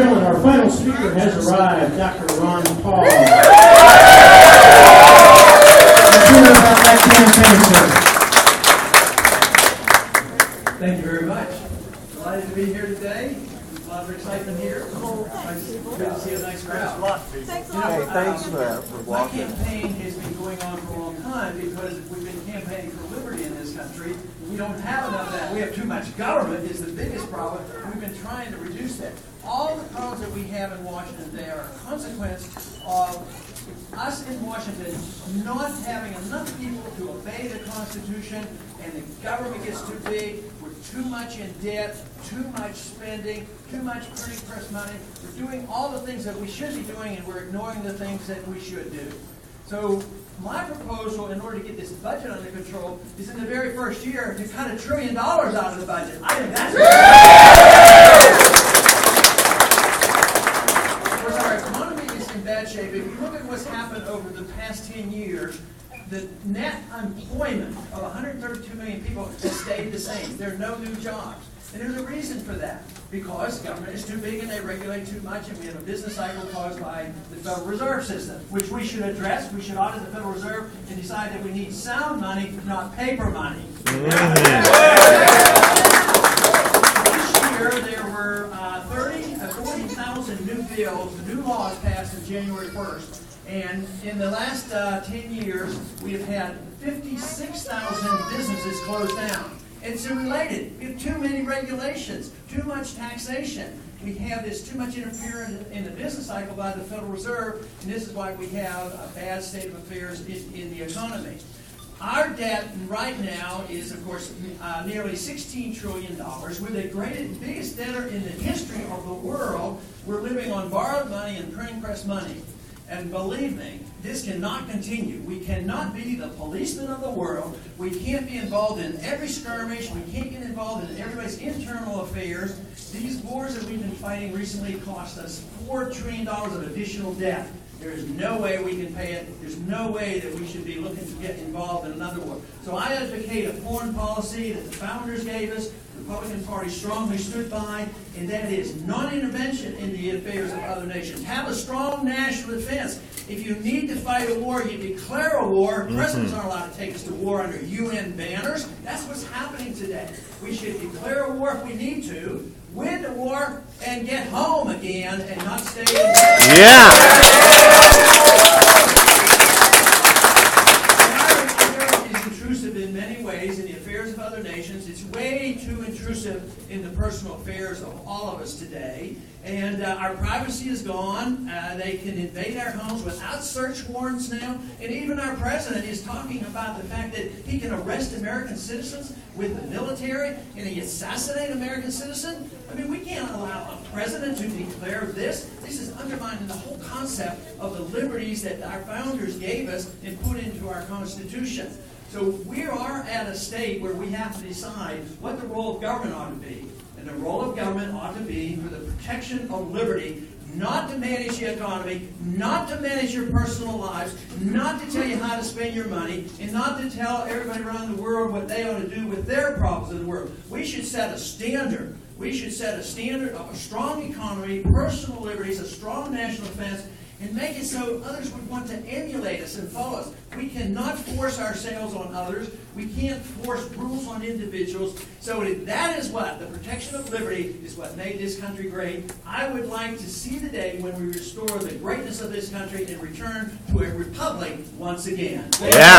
gentlemen, our final speaker has arrived, Dr. Ron Paul. Thank you very much. Delighted to be here today. A lot of excitement here. Good to see a nice crowd. Thanks for walking. My campaign has been going on for a long time because we've been campaigning for liberty in this country. We don't have enough of that. We have too much government is the biggest problem. We've been trying to reduce that. All the problems that we have in Washington today are a consequence of us in Washington not having enough people to obey the Constitution, and the government gets too big. We're too much in debt, too much spending, too much printing press money. We're doing all the things that we should be doing, and we're ignoring the things that we should do. So my proposal, in order to get this budget under control, is in the very first year to cut $1 trillion out of the budget. I think that's Of course, our economy is in bad shape. If you look at what's happened over the past 10 years, the net employment of 132 million people has stayed the same. There are no new jobs. And there's a reason for that. Because government is too big and they regulate too much, and we have a business cycle caused by the Federal Reserve System, which we should address. We should audit the Federal Reserve and decide that we need sound money, not paper money. This year there were 40,000 new bills, new laws passed on January 1st. And in the last 10 years, we have had 56,000 businesses closed down. It's related. We have too many regulations, too much taxation. We have this too much interference in the business cycle by the Federal Reserve, and this is why we have a bad state of affairs in the economy. Our debt right now is, of course, nearly $16 trillion. We're the biggest debtor in the history of the world. We're living on borrowed money and printing press money. And believe me, this cannot continue. We cannot be the policemen of the world. We can't be involved in every skirmish. We can't get involved in everybody's internal affairs. These wars that we've been fighting recently cost us $4 trillion of additional debt. There is no way we can pay it. There's no way that we should be looking to get involved in another war. So I advocate a foreign policy that the founders gave us, the Republican Party strongly stood by, and that is non-intervention in the affairs of other nations. Have a strong national defense. If you need to fight a war, you declare a war. Presidents aren't allowed to take us to war under UN banners. That's what's happening today. We should declare a war if we need to, win the war, and get home again, and not stay in Is intrusive in many ways in the affairs of other nations. It's way too intrusive in the personal affairs of all of us today. And our privacy is gone. They can invade our homes without search warrants now. And even our president is talking about the fact that he can arrest American citizens with the military and he assassinate an American citizen. I mean, we can't allow a president to declare this. This is undermining the whole concept of the liberties that our founders gave us and put into our Constitution. So we are at a state where we have to decide what the role of government ought to be. And the role of government ought to be for the protection of liberty, not to manage the economy, not to manage your personal lives, not to tell you how to spend your money, and not to tell everybody around the world what they ought to do with their problems in the world. We should set a standard. We should set a standard of a strong economy, personal liberties, a strong national defense, and make it so others would want to emulate us and follow us. We cannot force ourselves on others. We can't force rules on individuals. So that is what, the protection of liberty is what made this country great. I would like to see the day when we restore the greatness of this country and return to a republic once again. Yeah.